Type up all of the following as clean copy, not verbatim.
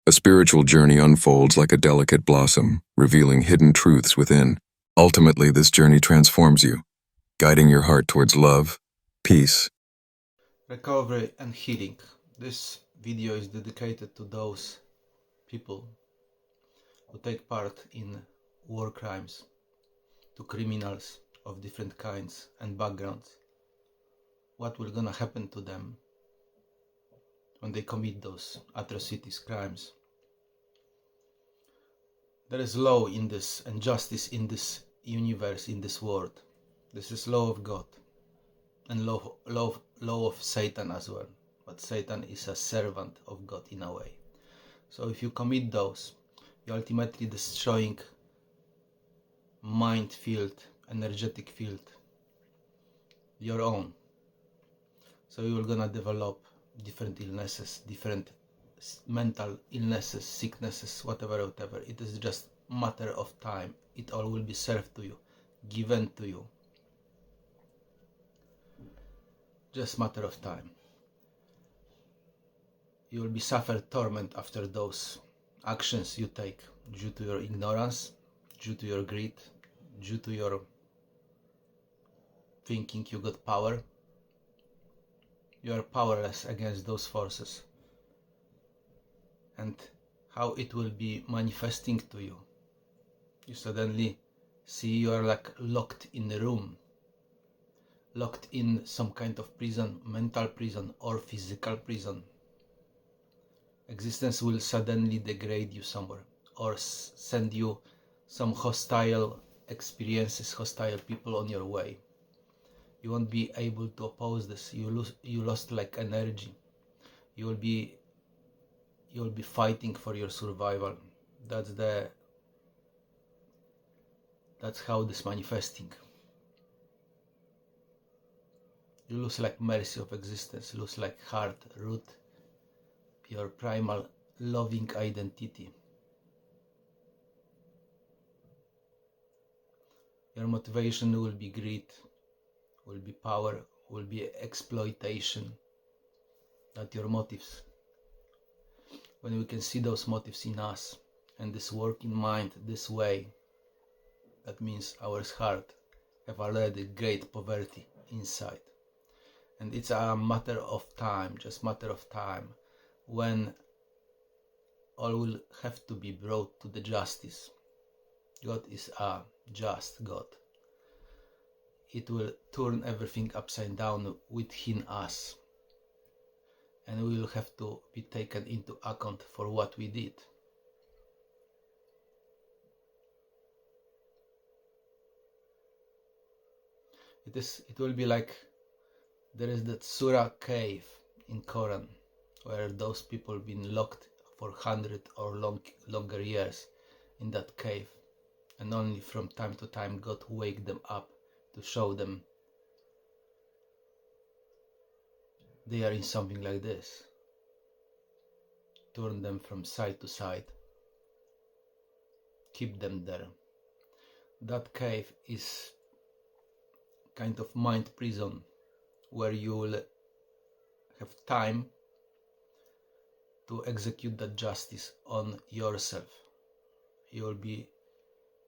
A spiritual journey unfolds like a delicate blossom, revealing hidden truths within. Ultimately, this journey transforms you, guiding your heart towards love, peace. Recovery and healing. This video is dedicated to those people who take part in war crimes, to criminals of different kinds and backgrounds. What will gonna happen to them when they commit those atrocities, crimes? There is law in this and justice in this universe, in this world. This is law of God and law of Satan as well. But Satan is a servant of God in a way. So if you commit those, you're ultimately destroying mind field, energetic field, your own. So you're gonna develop different illnesses, different mental illnesses, sicknesses, whatever. It is just matter of time. It all will be served to you, given to you. Just matter of time. You will be suffer torment after those actions you take due to your ignorance, due to your greed, due to your thinking you got power. You are powerless against those forces. And how it will be manifesting to you. You suddenly see you are like locked in a room, locked in some kind of prison, mental prison or physical prison. Existence will suddenly degrade you somewhere or send you some hostile experiences, hostile people on your way. You won't be able to oppose this. You lost like energy. You will be fighting for your survival. That's how this manifesting. You lose like mercy of existence, lose like heart, root, your primal loving identity. Your motivation will be greed, will be power, will be exploitation, not your motives. When we can see those motives in us and this working mind this way, that means our heart have already great poverty inside. And it's a matter of time, just matter of time, when all will have to be brought to the justice. God is a just God. It will turn everything upside down within us. And we will have to be taken into account for what we did. It will be like there is that Surah cave in Quran where those people been locked for 100 or longer years in that cave, and only from time to time God wake them up to show them they are in something like this, turn them from side to side, keep them there. That cave is kind of mind prison where you will have time to execute that justice on yourself. You will be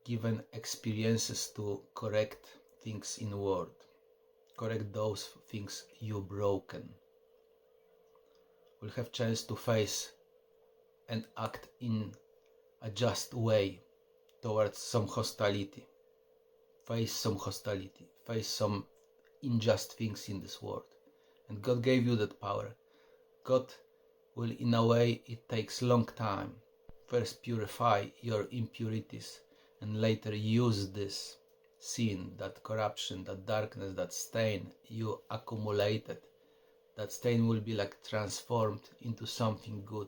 given experiences to correct things in the world, correct those things you broken. Will have chance to face and act in a just way towards some hostility, face some unjust things in this world. And God gave you that power. God will, in a way, it takes long time, first purify your impurities and later use this sin, that corruption, that darkness, that stain you accumulated. That stain will be like transformed into something good,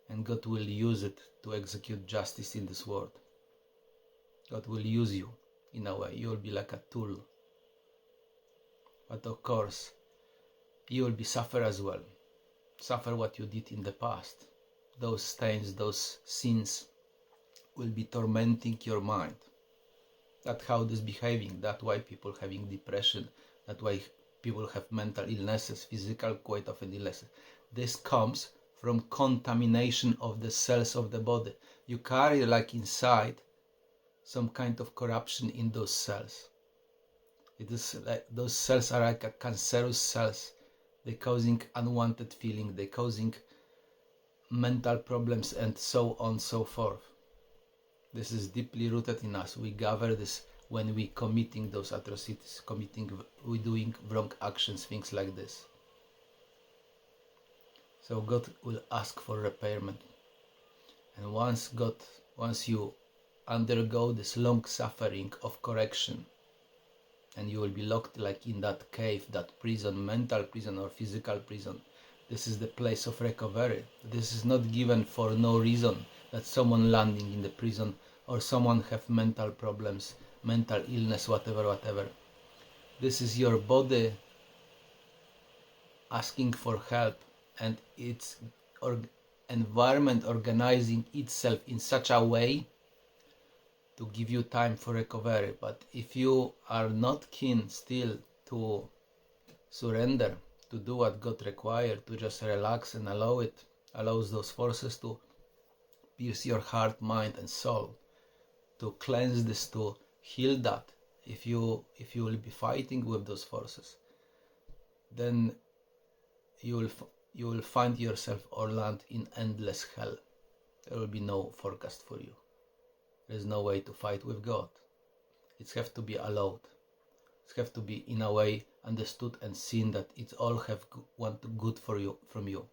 and God will use it to execute justice in this world. God will use you in a way. You will be like a tool. But of course, you will be suffer as well. Suffer what you did in the past. Those stains, those sins will be tormenting your mind. That's how this behaving. That's why people having depression. That's why people have mental illnesses, physical quite often illnesses. This comes from contamination of the cells of the body. You carry like inside some kind of corruption in those cells. It is like those cells are like a cancerous cells. They're causing unwanted feeling, they're causing mental problems and so on so forth. This is deeply rooted in us. We gather this when we committing those atrocities, we doing wrong actions, things like this. So God will ask for repairment. And once you undergo this long suffering of correction, and you will be locked like in that cave, that prison, mental prison or physical prison. This is the place of recovery. This is not given for no reason, that someone landing in the prison or someone have mental problems, mental illness, whatever. This is your body asking for help, and its environment organizing itself in such a way to give you time for recovery. But if you are not keen still to surrender, to do what God required, to just relax and allows those forces to pierce your heart, mind and soul, to cleanse this, to heal that. If you will be fighting with those forces, then you will find yourself or land in endless hell. There will be no forecast for you. There is no way to fight with God. It has to be allowed. It has to be in a way understood and seen that it all want good for you from you.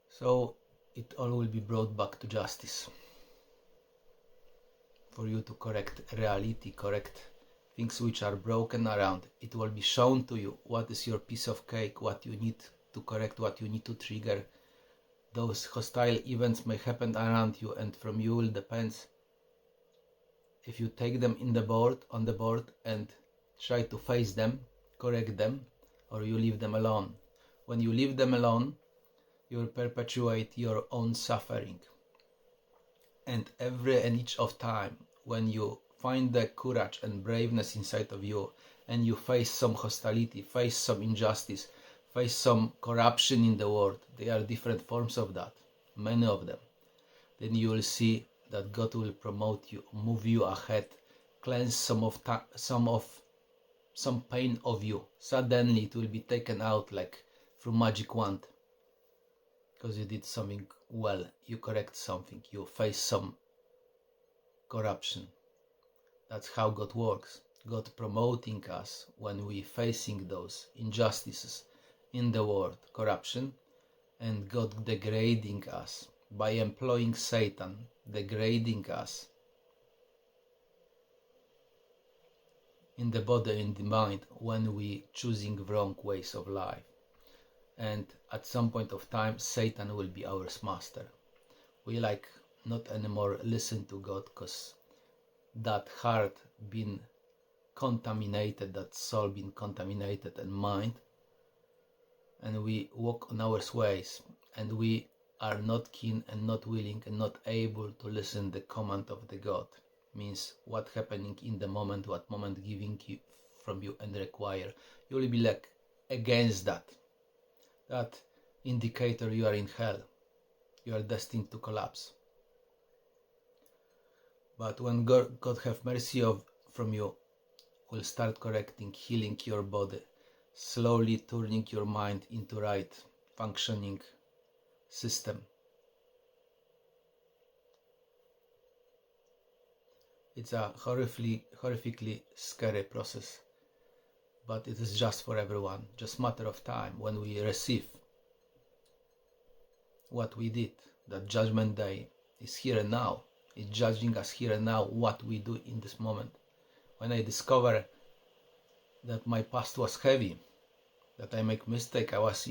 So it all will be brought back to justice. For you to correct reality, correct things which are broken around. It will be shown to you what is your piece of cake, what you need to correct, what you need to trigger. Those hostile events may happen around you, and from you will depends if you take them on the board and try to face them, correct them, or you leave them alone. When you leave them alone, you will perpetuate your own suffering. And every and each of time when you find the courage and braveness inside of you, and you face some hostility, face some injustice, face some corruption in the world, there are different forms of that, many of them, then you will see that God will promote you, move you ahead, cleanse some pain of you. Suddenly it will be taken out like through magic wand, because you did something well, you correct something, you face some corruption. That's how God works. God promoting us when we facing those injustices in the world, corruption, and God degrading us by employing Satan, degrading us in the body, in the mind, when we choosing wrong ways of life. And at some point of time, Satan will be our master. We not anymore listen to God, because that heart been contaminated, that soul been contaminated, and mind, and we walk on our ways, and we are not keen and not willing and not able to listen the command of the God. Means what happening in the moment, what moment giving you from you and require. You will be against that. That indicator you are in hell. You are destined to collapse. But when God have mercy from you, will start correcting, healing your body, slowly turning your mind into right functioning system. It's a horrifically scary process, but it is just for everyone, just matter of time when we receive what we did. That judgment day is here and now. It's judging us here and now what we do in this moment. When I discover that my past was heavy, that I make mistake, I was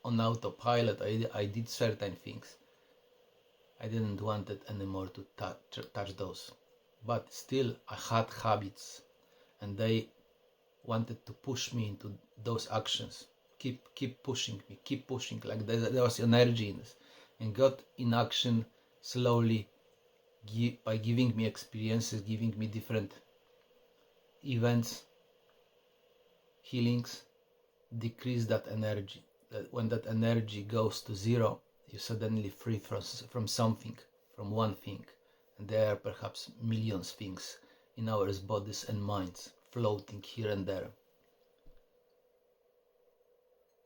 on autopilot, I did certain things. I didn't want it anymore to touch those. But still I had habits, and they wanted to push me into those actions. Keep pushing me, keep pushing, there was energy in this. And God in action slowly, by giving me experiences, giving me different events, healings, decrease that energy, that when that energy goes to zero, you're suddenly free from something, from one thing. And there are perhaps millions of things in our bodies and minds floating here and there.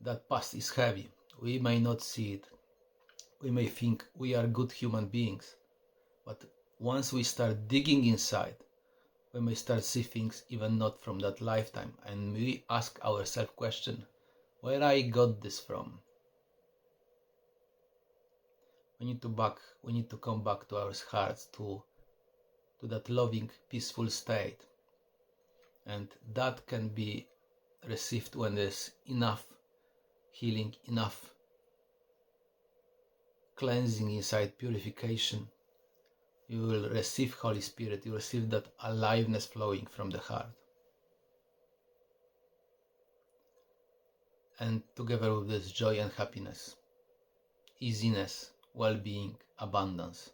That past is heavy. We may not see it. We may think we are good human beings. But once we start digging inside, we may start see things even not from that lifetime. And we ask ourselves question, where I got this from? We need to come back to our hearts, to that loving, peaceful state. And that can be received when there's enough healing, enough cleansing inside, purification. You will receive Holy Spirit, you receive that aliveness flowing from the heart. And together with this joy and happiness, easiness, well-being, abundance.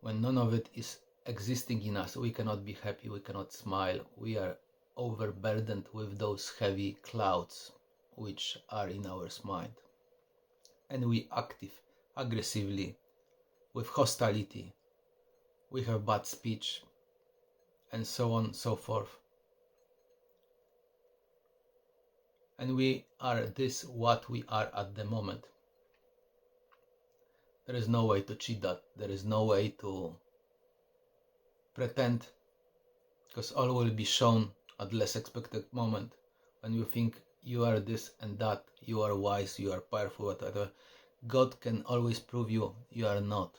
When none of it is existing in us, we cannot be happy, we cannot smile, we are overburdened with those heavy clouds which are in our mind. And we active aggressively, with hostility, we have bad speech, and so on and so forth. And we are this what we are at the moment. There is no way to cheat that. There is no way to pretend, because all will be shown at less expected moment. When you think you are this and that, you are wise, you are powerful, whatever, God can always prove you are not.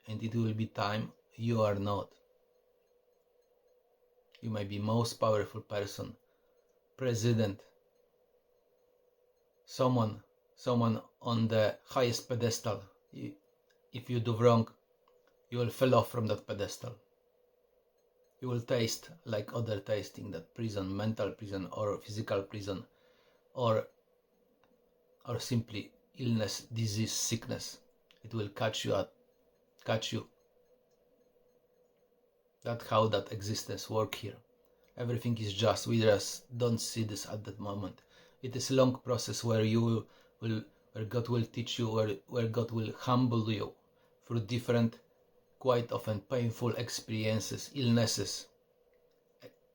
And it will be time you are not. You may be most powerful person, president, someone on the highest pedestal. If you do wrong, you will fall off from that pedestal. You will taste like other tasting, that prison, mental prison or physical prison, or simply illness, disease, sickness. It will catch you. That's how that existence work here. Everything is just, we just don't see this at that moment. It is a long process where where God will teach you, where God will humble you through different, quite often painful experiences, illnesses,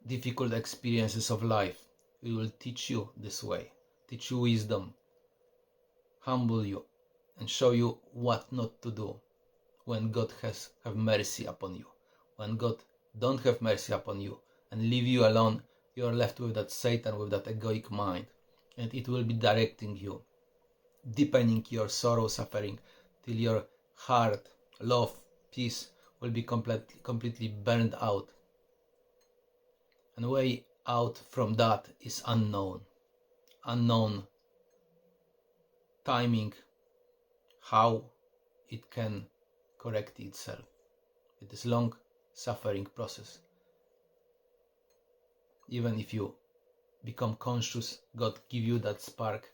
difficult experiences of life. He will teach you this way, teach you wisdom, humble you, and show you what not to do when God have mercy upon you. When God don't have mercy upon you and leave you alone, you are left with that Satan, with that egoic mind, and it will be directing you, deepening your sorrow, suffering, till your heart, love, peace will be completely burned out. And the way out from that is unknown timing, how it can correct itself. It is long suffering process. Even if you become conscious, God give you that spark,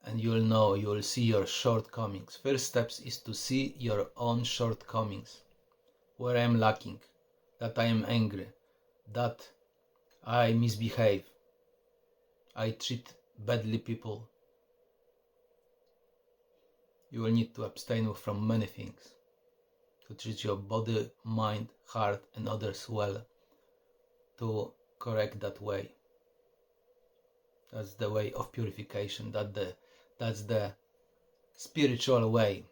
and you will see your shortcomings. First steps is to see your own shortcomings, where I am lacking, that I am angry, that I misbehave, I treat badly people. You will need to abstain from many things, to treat your body, mind, heart and others well, to correct that way. That's the way of purification, that's the spiritual way.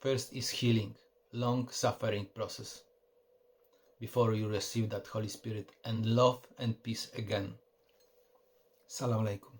First is healing, long suffering process, before you receive that Holy Spirit and love and peace again. Assalamu alaikum.